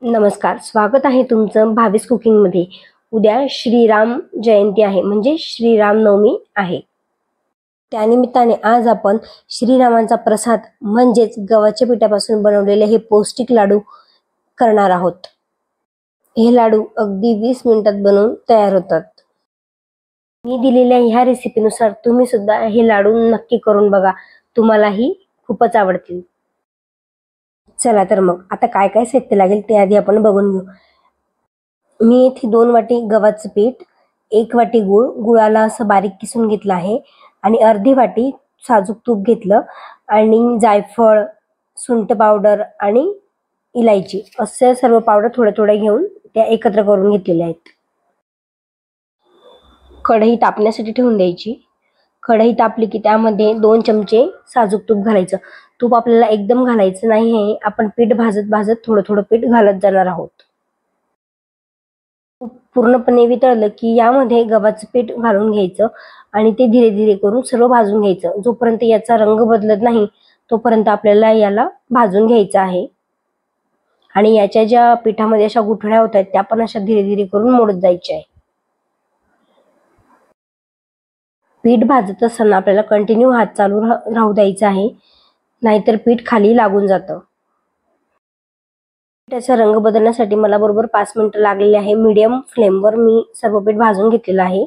नमस्कार, स्वागत आहे तुमचं भावीस कुकिंग मध्ये। उद्या श्रीराम जयंती आहे, म्हणजे श्रीराम नवमी आहे। त्यानिमित्ताने आज आपण श्रीरामांचा प्रसाद म्हणजेच गव्हाच्या पिठापासून बनवलेले हे पौष्टिक लाडू करणार आहोत। हे लाडू अगदी 20 मिनिटात बनवून तयार होतात। मी दिलेल्या ह्या रेसिपीनुसार तुम्ही सुद्धा हे लाडू नक्की करून बघा, तुम्हालाही खूपच आवडतील। चला तर मग आता काय काय साहित्य लागेल ते आधी आपण बघून घेऊ। मी इथे 2 वाटी गव्हाचं पीठ, 1 वाटी गूळ, गुळाला असं बारीक किसून घेतलं आहे आणि अर्धी वाटी साजूक तूप घेतलं आणि जायफळ, सुंठ पावडर आणि इलायची असे सर्व पावडर थोडे थोडे घेऊन त्या एकत्र करून घेतलेल्या आहेत। कढई तापण्यासाठी ठेवून द्यायची। कढई तापली की त्यामध्ये 2 चमचे साजूक तूप घालायचं। तूप आपल्याला एकदम घालायचं नाही आहे, आपण पीठ भाजत भाजत थोडं थोडं पीठ घालत जाणार आहोत। तूप पूर्णपणे वितळलं की यामध्ये गव्हाचं पीठ घालून घ्यायचं आणि ते धीरे धीरे करून सर्व भाजून घ्यायचं। जोपर्यंत याचा रंग बदलत नाही तोपर्यंत आपल्याला याला भाजून घ्यायचं आहे। आणि याच्या ज्या पिठामध्ये अशा गुठळ्या होत आहेत त्या पण अशा धीरे धीरे करून मोडत जायच्या आहे। पीठ भाजत असताना आपल्याला कंटिन्यू हात चालू राहू द्यायचा आहे, नाहीतर पीठ खाली लागून जातं। त्याचा रंग बदलण्यासाठी मला बरोबर 5 मिनिटं लागलेले आहे। मीडियम फ्लेमवर मी सर्व पीठ भाजून घेतलेलं आहे।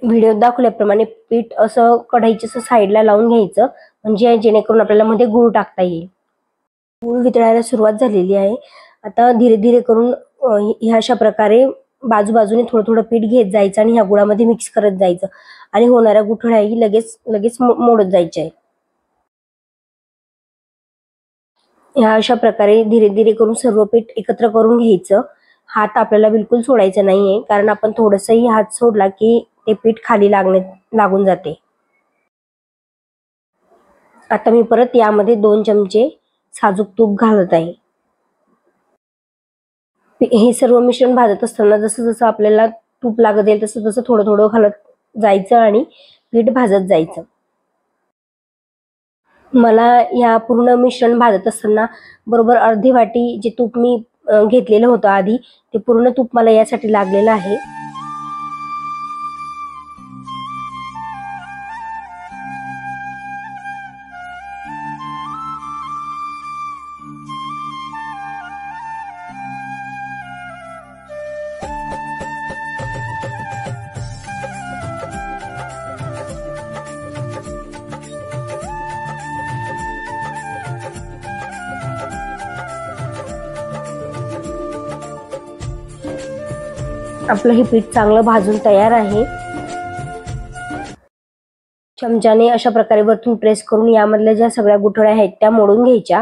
व्हिडिओ दाखवल्याप्रमाणे पीठ असं कढईच्या साईडला लावून घ्यायचं, म्हणजे जेणेकरून आपल्याला मध्ये गूळ टाकता येईल। गूळ वितळायला सुरुवात झालेली आहे। आता धीरे धीरे करून ह्या अशा प्रकारे बाजूबाजूने थोडं थोडं पीठ घेत जायचं आणि ह्या गुळामध्ये मिक्स करत जायचं आणि होणाऱ्या गुठळ्याही लगेच मोडत जायच्या आहेत। ह्या अशा प्रकारे धीरे धीरे करून सर्व पीठ एकत्र करून घ्यायचं। हात आपल्याला बिलकुल सोडायचा नाहीये, कारण आपण थोडंसंही हात सोडला की ते पीठ खाली लागून जाते। आता मी परत यामध्ये 2 चमचे साजूक तूप घालत आहे। हे सर्व मिश्रण भाजत असताना जसं जसं आपल्याला तूप लागत जाईल तसं तसं थोडं थोडं घालत जायचं आणि पीठ भाजत जायचं। मला या पूर्ण मिश्रण भाजत असताना बरोबर अर्धी वाटी जे तूप मी घेतलेलं होतं आधी, ते पूर्ण तूप मला यासाठी लागलेलं आहे। आपलं हे पीठ चांगलं भाजून तयार आहे। चमच्याने अशा प्रकारे वरतून प्रेस करून यामधल्या ज्या सगळ्या गुठळ्या आहेत त्या मोडून घ्यायच्या।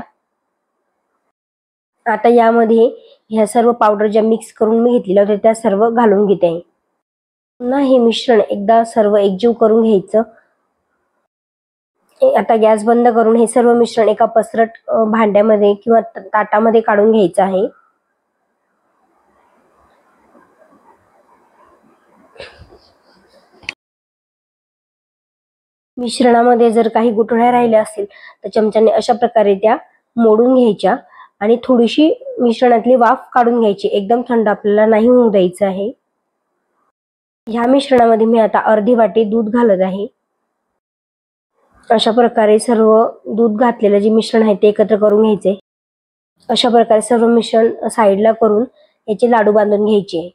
आता यामध्ये ह्या सर्व पावडर ज्या मिक्स करून मी घेतलेल्या होत्या त्या सर्व घालून घेते आहे। पुन्हा हे मिश्रण एकदा सर्व एकजीव करून घ्यायचं। आता गॅस बंद करून हे सर्व मिश्रण एका पसरट भांड्यामध्ये किंवा ताटामध्ये काढून घ्यायचं आहे। मिश्रणामध्ये जर काही गुठळ्या राहिल्या असतील तर चमच्याने अशा प्रकारे त्या मोडून घ्यायच्या आणि थोडीशी मिश्रणातली वाफ काढून घ्यायची। एकदम थंड आपल्याला नाही होऊ द्यायचं आहे। ह्या मिश्रणामध्ये मी आता अर्धी वाटी दूध घालत आहे। अशा प्रकारे सर्व दूध घातलेलं जे मिश्रण आहे ते एकत्र करून घ्यायचे। अशा प्रकारे सर्व मिश्रण साईडला करून याचे लाडू बांधून घ्यायचे।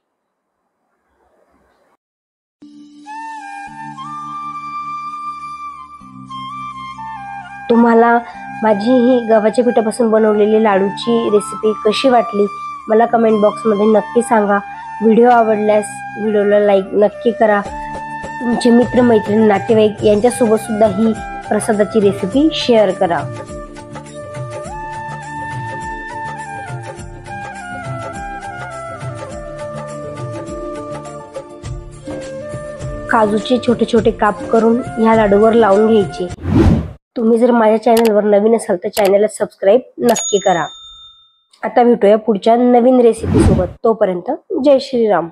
तुम्हाला माझी ही गव्हाच्या पिठापासून बनवलेली लाडूची रेसिपी कशी वाटली मला कमेंट बॉक्समध्ये नक्की सांगा। व्हिडिओ आवडल्यास व्हिडिओला लाईक नक्की करा। तुमचे मित्र मैत्रिणी नातेवाईक यांच्यासोबत सुद्धा ही प्रसादाची रेसिपी शेअर करा। काजूचे छोटे छोटे काप करून ह्या लाडूवर लावून घ्यायचे। तुम्ही जर माझ्या चॅनलवर नवीन असाल तर चॅनलला सबस्क्राईब नक्की करा। आता भेटूया पुढच्या नवीन रेसिपी सोबत। तोपर्यंत जय श्रीराम।